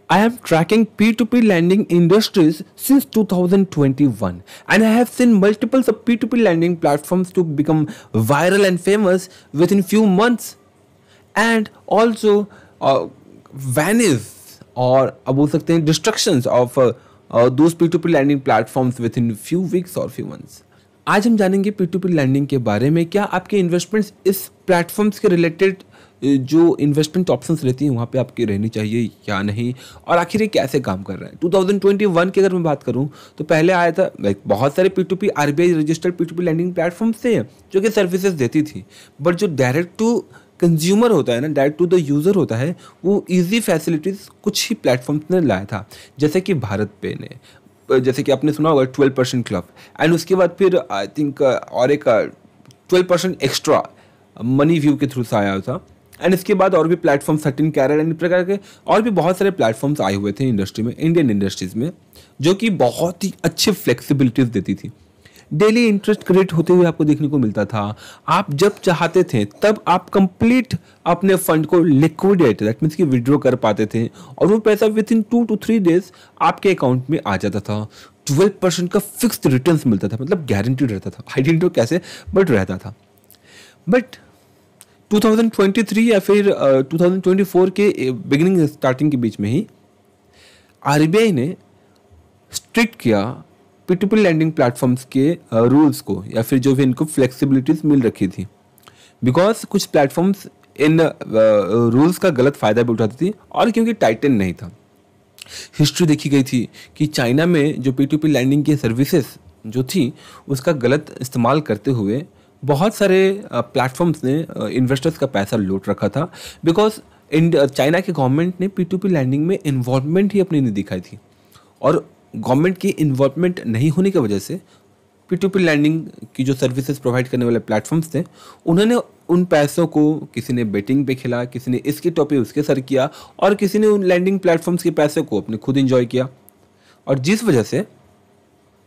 I am tracking P2P lending industries since 2021, and I have seen multiples of P2P lending platforms to become viral and famous within few months, and also vanish or बोल सकते हैं destructions of those P2P lending platforms within few weeks or few months. आज हम जानेंगे P2P landing के बारे में, क्या आपके इन्वेस्टमेंट्स इस प्लेटफॉर्म्स के रिलेटेड जो इन्वेस्टमेंट ऑप्शंस रहती हैं वहाँ पे आपकी रहनी चाहिए या नहीं, और आखिर ये कैसे काम कर रहा है। 2021 की अगर मैं बात करूँ तो पहले आया था लाइक बहुत सारे P2P RBI registered P2P landing platforms थे जो कि सर्विसेज देती थी, बट जो डायरेक्ट टू कंज्यूमर होता है ना, डायरेक्ट टू द यूज़र होता है, वो ईजी फैसिलिटीज़ कुछ ही प्लेटफॉर्म्स ने लाया था, जैसे कि भारत पे ने, जैसे कि आपने सुना होगा 12% क्लब, एंड उसके बाद फिर आई थिंक और एक 12% एक्स्ट्रा मनी व्यू के थ्रू से आया था, एंड इसके बाद और भी प्लेटफॉर्म 13 कैरेट एंड प्रकार के और भी बहुत सारे प्लेटफॉर्म्स आए हुए थे इंडस्ट्री में, इंडियन इंडस्ट्रीज में, जो कि बहुत ही अच्छे फ्लेक्सिबिलिटीज देती थी। डेली इंटरेस्ट क्रेडिट होते हुए आपको देखने को मिलता था। आप जब चाहते थे तब आप कंप्लीट अपने फंड को लिक्विडेट, दैट मीन्स कि विड्रॉ कर पाते थे, और वो पैसा विद इन 2 to 3 days आपके अकाउंट में आ जाता था। 12% का फिक्स्ड रिटर्न्स मिलता था, मतलब गारंटीड रहता था। आई डेंट नो कैसे, बट रहता था। बट 2023 या फिर 2024 के बिगिनिंग स्टार्टिंग के बीच में ही आरबीआई ने स्ट्रिक्ट किया P2P लैंडिंग प्लेटफॉर्म्स के रूल्स को, या फिर जो भी इनको फ्लेक्सिबिलिटीज मिल रखी थी, बिकॉज कुछ प्लेटफॉर्म्स इन रूल्स का गलत फ़ायदा भी उठाती थी, और क्योंकि टाइटन नहीं था। हिस्ट्री देखी गई थी कि चाइना में जो P2P लैंडिंग की सर्विसेज जो थी उसका गलत इस्तेमाल करते हुए बहुत सारे प्लेटफॉर्म्स ने इन्वेस्टर्स का पैसा लूट रखा था, बिकॉज चाइना के गवर्नमेंट ने P2P लैंडिंग में इन्वॉल्वमेंट ही अपनी नहीं दिखाई थी, और गवर्नमेंट की इन्वॉल्वमेंट नहीं होने की वजह से P2P लैंडिंग की जो सर्विसेज प्रोवाइड करने वाले प्लेटफॉर्म्स थे, उन्होंने उन पैसों को किसी ने बेटिंग पे खेला, किसी ने इसके टॉप उसके सर किया, और किसी ने उन लैंडिंग प्लेटफॉर्म्स के पैसे को अपने खुद इंजॉय किया, और जिस वजह से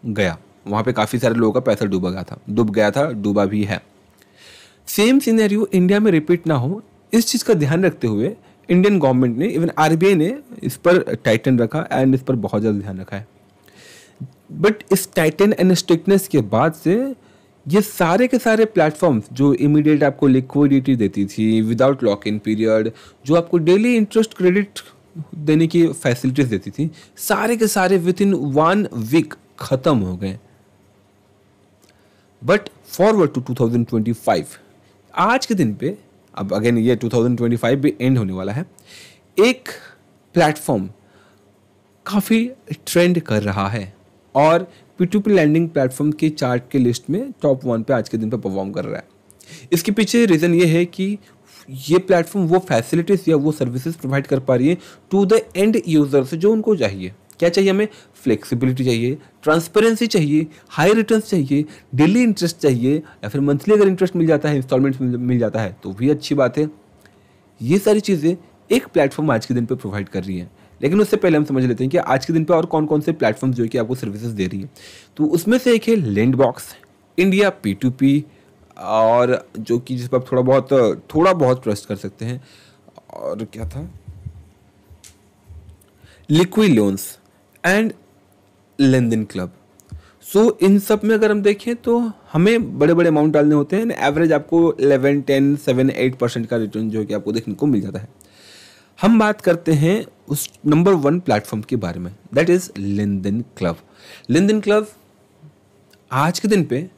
गया वहाँ पे काफ़ी सारे लोगों का पैसा डूबा भी है। सेम सिनेरियो इंडिया में रिपीट ना हो, इस चीज़ का ध्यान रखते हुए इंडियन गवर्नमेंट ने, इवन आरबीआई ने इस पर टाइटन रखा एंड इस पर बहुत ज़्यादा ध्यान रखा है। बट इस टाइटन एंड स्ट्रिक्टनेस के बाद से ये सारे के सारे प्लेटफॉर्म्स जो इमीडिएट आपको लिक्विडिटी देती थी विदाउट लॉक इन पीरियड, जो आपको डेली इंटरेस्ट क्रेडिट देने की फैसिलिटीज देती थी, सारे के सारे विद इन 1 week ख़त्म हो गए। बट फॉरवर्ड टू 2025, आज के दिन पे, अब अगेन ये 2025 भी एंड होने वाला है, एक प्लेटफॉर्म काफ़ी ट्रेंड कर रहा है और P2P लैंडिंग प्लेटफॉर्म के चार्ट के लिस्ट में टॉप 1 पे आज के दिन पे परफॉर्म कर रहा है। इसके पीछे रीज़न ये है कि ये प्लेटफॉर्म वो फैसिलिटीज़ या वो सर्विसेज प्रोवाइड कर पा रही है टू द एंड यूज़र्स, जो उनको चाहिए। क्या चाहिए हमें? फ्लेक्सिबिलिटी चाहिए, ट्रांसपेरेंसी चाहिए, हाई रिटर्न्स चाहिए, डेली इंटरेस्ट चाहिए, या फिर मंथली अगर इंटरेस्ट मिल जाता है, इंस्टॉलमेंट मिल जाता है तो भी अच्छी बात है। ये सारी चीज़ें एक प्लेटफॉर्म आज के दिन पे प्रोवाइड कर रही है। लेकिन उससे पहले हम समझ लेते हैं कि आज के दिन पे और कौन कौन से प्लेटफॉर्म जो है कि आपको सर्विसेज दे रही है। तो उसमें से एक है लैंडबॉक्स, इंडिया P2P, और जो कि जिस पर आप थोड़ा बहुत ट्रस्ट कर सकते हैं, और क्या था, लिक्विड लोन्स एंड लेनदेन क्लब। सो इन सब में अगर हम देखें तो हमें बड़े बड़े अमाउंट डालने होते हैं, एवरेज आपको 11, 10, 7, 8% का रिटर्न जो है कि आपको देखने को मिल जाता है। हम बात करते हैं उस नंबर 1 प्लेटफॉर्म के बारे में, दैट इज लेनदेन क्लब। लेनदेन क्लब आज के दिन पे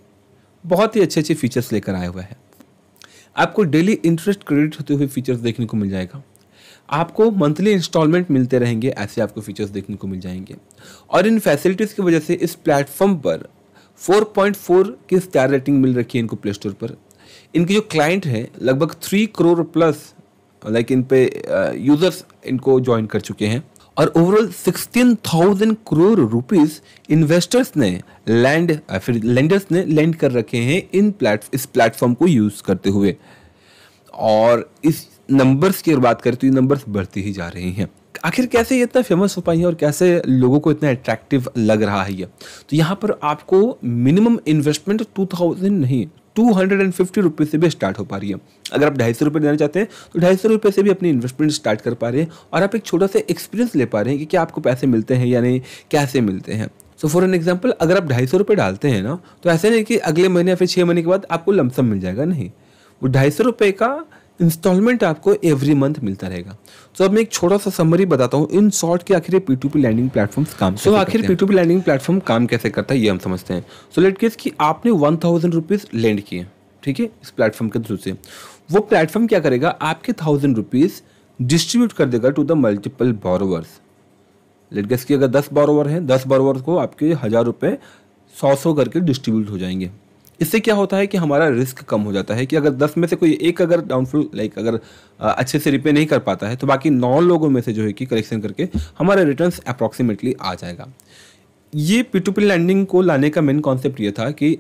बहुत ही अच्छे फीचर्स लेकर आया हुआ है। आपको डेली इंटरेस्ट क्रेडिट होते हुए फीचर्स देखने को मिल जाएगा, आपको मंथली इंस्टॉलमेंट मिलते रहेंगे, ऐसे आपको फीचर्स देखने को मिल जाएंगे। और इन फैसिलिटीज़ की वजह से इस प्लेटफॉर्म पर 4.4 की स्टार रेटिंग मिल रखी है इनको प्ले स्टोर पर। इनके जो क्लाइंट हैं लगभग 3 करोड़ प्लस लाइक इन पे यूजर्स इनको ज्वाइन कर चुके हैं, और ओवरऑल 16,000 करोड़ रुपीस इन्वेस्टर्स ने लेंडर्स ने लैंड कर रखे हैं इस प्लेटफॉर्म को यूज़ करते हुए। और इस नंबर्स की बात करें तो ये नंबर्स बढ़ती ही जा रही हैं। आखिर कैसे ये इतना फेमस हो पाई है और कैसे लोगों को इतना अट्रैक्टिव लग रहा है ये? तो यहाँ पर आपको मिनिमम इन्वेस्टमेंट 2,000 नहीं 250 रुपये से भी स्टार्ट हो पा रही है। अगर आप 250 रुपये देना चाहते हैं तो 250 रुपये से भी अपनी इन्वेस्टमेंट स्टार्ट कर पा रहे हैं और आप एक छोटा सा एक्सपीरियंस ले पा रहे हैं कि क्या आपको पैसे मिलते हैं या नहीं, कैसे मिलते हैं। सो फॉर एन एग्जाम्पल, अगर आप 250 रुपये डालते हैं ना, तो ऐसे नहीं कि अगले महीने या फिर 6 महीने के बाद आपको लमसम मिल जाएगा, नहीं, वो 250 रुपये का इंस्टॉलमेंट आपको एवरी मंथ मिलता रहेगा। तो अब मैं एक छोटा सा समरी बताता हूँ इन शॉर्ट कि आखिर P2P लैंडिंग प्लेटफॉर्म्स काम कैसे करते हैं। P2P लैंडिंग प्लेटफॉर्म काम कैसे करता है ये हम समझते हैं। सो लेट केस कि आपने 1000 रुपीज़ लैंड किए, ठीक है, इस प्लेटफॉर्म के थ्रू से। वो प्लेटफॉर्म क्या करेगा, आपके 1000 रुपीज़ डिस्ट्रीब्यूट कर देगा to the multiple borrowers. Let guess कि अगर 10 बोरोवर हैं, 10 बोरोवर्स को आपके 1000 रुपये 100 करके डिस्ट्रीब्यूट हो जाएंगे। इससे क्या होता है कि हमारा रिस्क कम हो जाता है कि अगर 10 में से कोई एक अगर डाउनफॉल अगर अच्छे से रिपे नहीं कर पाता है तो बाकी 9 लोगों में से जो है कि कलेक्शन करके हमारा रिटर्न्स अप्रॉक्सीमेटली आ जाएगा। ये P2P लैंडिंग को लाने का मेन कॉन्सेप्ट ये था कि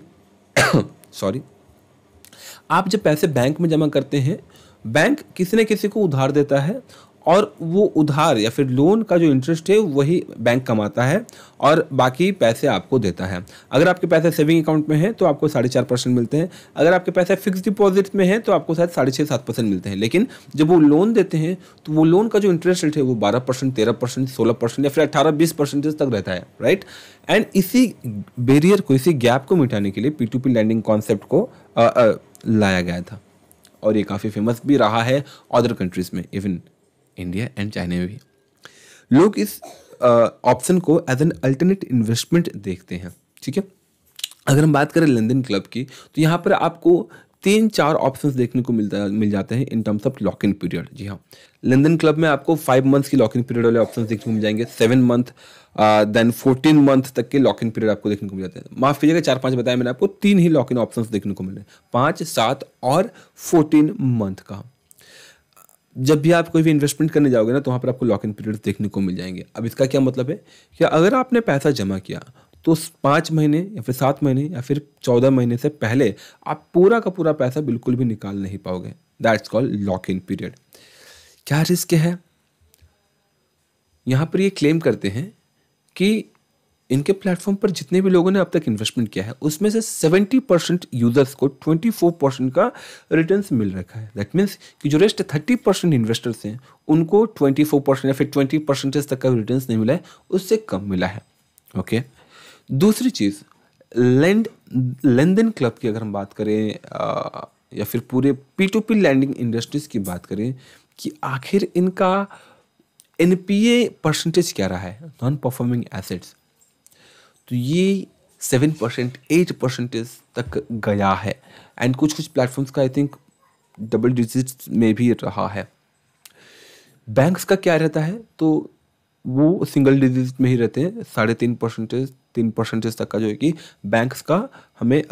सॉरी, आप जब पैसे बैंक में जमा करते हैं, बैंक किसी न किसी को उधार देता है और वो उधार या फिर लोन का जो इंटरेस्ट है वही बैंक कमाता है और बाकी पैसे आपको देता है। अगर आपके पैसे सेविंग अकाउंट में हैं तो आपको 4.5% मिलते हैं, अगर आपके पैसे फिक्स डिपॉजिट में हैं तो आपको शायद 6.5-7% मिलते हैं। लेकिन जब वो लोन देते हैं तो वो लोन का जो इंटरेस्ट रेट है वो 12%, 13%, 16% या फिर 18-20% तक रहता है, राइट। एंड इसी बैरियर को, इसी गैप को मिटाने के लिए P2P लैंडिंग कॉन्सेप्ट को लाया गया था और ये काफ़ी फेमस भी रहा है अदर कंट्रीज़ में, इवन इंडिया एंड चाइना में भी। लोग इस ऑप्शन को एज एन अल्टरनेट इन्वेस्टमेंट देखते हैं, ठीक है। अगर हम बात करें लेनदेन क्लब की तो यहाँ पर आपको 3-4 ऑप्शंस देखने को मिल जाते हैं in terms of lock in period. जी हाँ, लेनदेन क्लब में आपको 5 मंथ्स की लॉक इन पीरियड वाले ऑप्शंस देखने को मिल जाएंगे, 7 मंथ देन 14 मंथ तक के लॉक इन पीरियड आपको देखने को मिल जाते हैं। माफ कीजिएगा, 4-5 बताया मैंने आपको, 3 ही लॉक इन ऑप्शंस देखने को मिल रहे हैं, 5, 7 और 14 मंथ का। जब भी आप कोई भी इन्वेस्टमेंट करने जाओगे ना तो वहाँ पर आपको लॉक इन पीरियड देखने को मिल जाएंगे। अब इसका क्या मतलब है कि अगर आपने पैसा जमा किया तो 5 महीने या फिर 7 महीने या फिर 14 महीने से पहले आप पूरा का पूरा पैसा बिल्कुल भी निकाल नहीं पाओगे। That's called lock in period. क्या रिस्क है? यहाँ पर ये क्लेम करते हैं कि इनके प्लेटफॉर्म पर जितने भी लोगों ने अब तक इन्वेस्टमेंट किया है उसमें से 70% यूजर्स को 24% का रिटर्न्स मिल रखा है। दैट मीन्स कि जो रेस्ट 30% इन्वेस्टर्स हैं उनको 24% या फिर 20% तक का रिटर्न्स नहीं मिला है, उससे कम मिला है। ओके, दूसरी चीज़, लेनदेन क्लब की अगर हम बात करें या फिर पूरे P2P लैंडिंग इंडस्ट्रीज की बात करें कि आखिर इनका NPA परसेंटेज क्या रहा है, नॉन परफॉर्मिंग एसेट्स, तो ये 7%, 8% तक गया है। एंड कुछ कुछ प्लेटफॉर्म्स का आई थिंक डबल डिजिट्स में भी रहा है। बैंक्स का क्या रहता है, तो वो सिंगल डिजिट में ही रहते हैं, 3.5%, 3% तक का जो है कि बैंक्स का हमें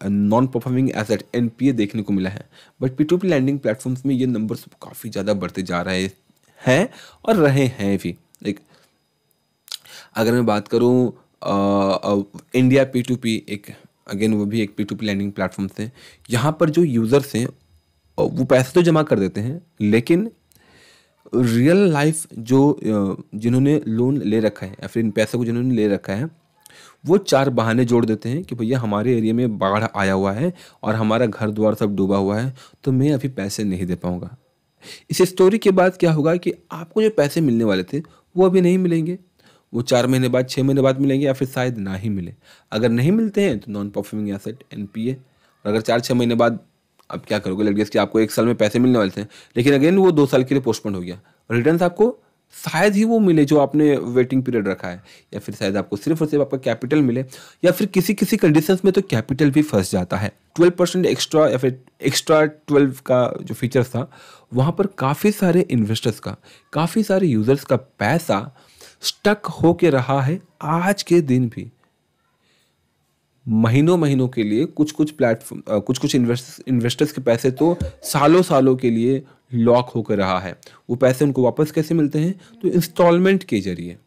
नॉन परफॉर्मिंग एसेट NPA देखने को मिला है। बट P2P लैंडिंग प्लेटफॉर्म्स में ये नंबर्स काफ़ी ज़्यादा बढ़ते जा रहे हैं और रहे हैं भी। लाइक अगर मैं बात करूँ इंडिया P2P, एक अगेन वो भी एक P2P लैंडिंग प्लेटफॉर्म से, यहाँ पर जो यूज़र्स हैं वो पैसे तो जमा कर देते हैं लेकिन रियल लाइफ जो जिन्होंने लोन ले रखा है या फिर इन पैसों को जिन्होंने ले रखा है वो 4 बहाने जोड़ देते हैं कि भैया हमारे एरिया में बाढ़ आया हुआ है और हमारा घर द्वार सब डूबा हुआ है तो मैं अभी पैसे नहीं दे पाऊँगा। इस स्टोरी के बाद क्या होगा कि आपको जो पैसे मिलने वाले थे वो अभी नहीं मिलेंगे, वो 4 महीने बाद, 6 महीने बाद मिलेंगे या फिर शायद ना ही मिले। अगर नहीं मिलते हैं तो नॉन परफॉर्मिंग एसेट NPA, और अगर 4-6 महीने बाद अब क्या करोगे, लेट गेस कि आपको 1 साल में पैसे मिलने वाले थे लेकिन अगेन वो 2 साल के लिए पोस्टपोन हो गया, रिटर्न्स आपको शायद ही वो मिले जो आपने वेटिंग पीरियड रखा है, या फिर शायद आपको सिर्फ और सिर्फ आपका कैपिटल मिले, या फिर किसी किसी कंडीशंस में तो कैपिटल भी फंस जाता है। 12% एक्स्ट्रा या फिर एक्स्ट्रा 12 का जो फीचर्स था वहाँ पर काफ़ी सारे इन्वेस्टर्स का, काफ़ी सारे यूजर्स का पैसा स्टक होके रहा है आज के दिन भी। महीनों महीनों के लिए कुछ कुछ प्लेटफॉर्म, कुछ कुछ इन्वेस्टर्स के पैसे तो सालों सालों के लिए लॉक होकर रहा है। वो पैसे उनको वापस कैसे मिलते हैं, तो इंस्टॉलमेंट के जरिए।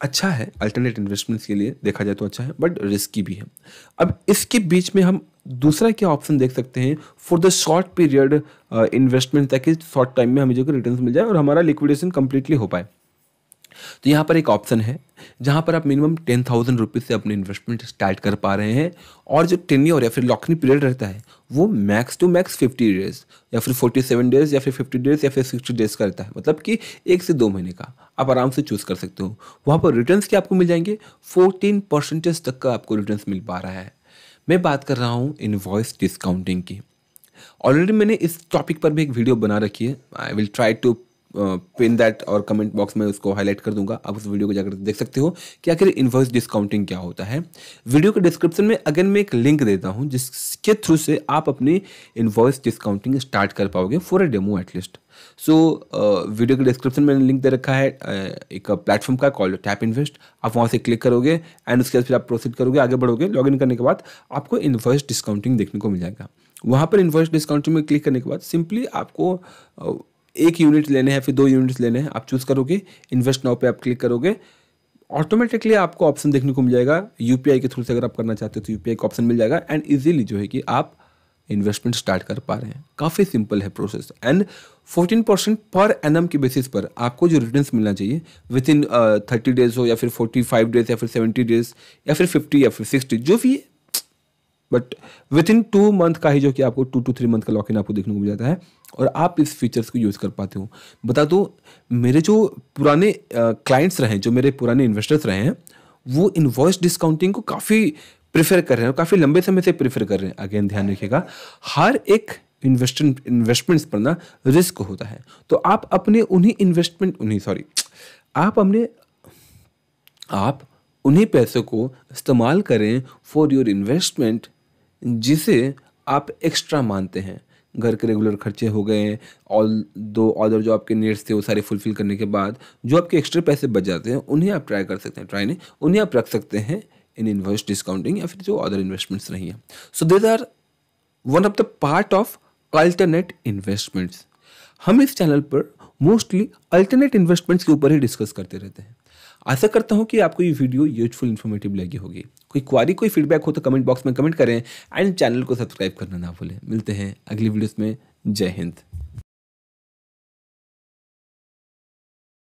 अच्छा है, अल्टरनेट इन्वेस्टमेंट्स के लिए देखा जाए तो अच्छा है, बट रिस्की भी है। अब इसके बीच में हम दूसरा क्या ऑप्शन देख सकते हैं for the short period investment, ताकि शॉर्ट टाइम में हमें जो रिटर्न्स मिल जाए और हमारा लिक्विडेशन कंप्लीटली हो पाए। तो यहाँ पर एक ऑप्शन है जहाँ पर आप मिनिमम 10,000 रुपीज़ से अपने इन्वेस्टमेंट स्टार्ट कर पा रहे हैं, और जो टेन्योर या फिर लॉक इन पीरियड रहता है वो मैक्स टू मैक्स 50 डेज या फिर 47 डेज या फिर 50 डेज या फिर 60 डेज का रहता है, मतलब कि 1 से 2 महीने का आप आराम से चूज़ कर सकते हो। वहाँ पर रिटर्न्स क्या आपको मिल जाएंगे, 14% तक का आपको रिटर्न्स मिल पा रहा है। मैं बात कर रहा हूँ इनवॉइस डिस्काउंटिंग की। ऑलरेडी मैंने इस टॉपिक पर भी एक वीडियो बना रखी है, I will try to pin that, और कमेंट बॉक्स में उसको हाईलाइट कर दूंगा, आप उस वीडियो को जाकर देख सकते हो कि आखिर इनवॉइस डिस्काउंटिंग क्या होता है। वीडियो के डिस्क्रिप्शन में अगेन मैं एक लिंक देता हूं जिसके थ्रू से आप अपनी इनवॉइस डिस्काउंटिंग स्टार्ट कर पाओगे for a demo at least. So video के डिस्क्रिप्शन में लिंक दे रखा है एक प्लेटफॉर्म का कॉल्ड टैप इन्वेस्ट। आप वहाँ से क्लिक करोगे एंड उसके बाद फिर आप प्रोसीड करोगे, आगे बढ़ोगे। लॉगिन करने के बाद आपको इनवॉइस डिस्काउंटिंग देखने को मिल जाएगा। वहाँ पर इनवॉइस डिस्काउंटिंग में क्लिक करने के बाद सिंपली आपको 1 यूनिट लेने हैं, फिर 2 यूनिट्स लेने हैं, आप चूज़ करोगे। इन्वेस्ट नाउ पे आप क्लिक करोगे, ऑटोमेटिकली आपको ऑप्शन देखने को मिल जाएगा। यूपीआई के थ्रू से अगर आप करना चाहते हो तो यूपीआई का ऑप्शन मिल जाएगा, एंड इजीली जो है कि आप इन्वेस्टमेंट स्टार्ट कर पा रहे हैं। काफ़ी सिंपल है प्रोसेस, एंड 14% पर एनम की बेसिस पर आपको जो रिटर्न्स मिलना चाहिए विद इन 30 डेज हो या फिर 45 डेज या फिर 70 डेज या फिर 50 या फिर 60 जो भी है, बट विद इन 2 मंथ का ही जो कि आपको 2 to 3 मंथ का लॉक इन आपको देखने को मिल जाता है, और आप इस फीचर्स को यूज़ कर पाते हो। बता दो, मेरे जो पुराने क्लाइंट्स रहे हैं, जो मेरे पुराने इन्वेस्टर्स रहे हैं, वो इनवॉइस डिस्काउंटिंग को काफ़ी प्रेफर कर रहे हैं और काफ़ी लंबे समय से प्रेफर कर रहे हैं। अगेन ध्यान रखिएगा, हर एक इन्वेस्टमेंट्स पर ना रिस्क होता है, तो आप अपने आप उन्हीं पैसों को इस्तेमाल करें फॉर योर इन्वेस्टमेंट जिसे आप एक्स्ट्रा मानते हैं। घर के रेगुलर खर्चे हो गए, ऑल दो अदर जो आपके नीड्स थे वो सारे फुलफिल करने के बाद जो आपके एक्स्ट्रा पैसे बच जाते हैं उन्हें आप ट्राई कर सकते हैं, उन्हें आप रख सकते हैं इन इनवॉइस डिस्काउंटिंग या फिर जो अदर इन्वेस्टमेंट्स नहीं है। So these are one of the part of alternate investments. हम इस चैनल पर मोस्टली अल्टरनेट इन्वेस्टमेंट्स के ऊपर ही डिस्कस करते रहते हैं। आशा करता हूँ कि आपको ये वीडियो यूजफुल इन्फॉर्मेटिव लगी होगी। कोई क्वारी, कोई फीडबैक हो तो कमेंट बॉक्स में कमेंट करें, एंड चैनल को सब्सक्राइब करना ना भूलें। मिलते हैं अगली वीडियोस में। जय हिंद।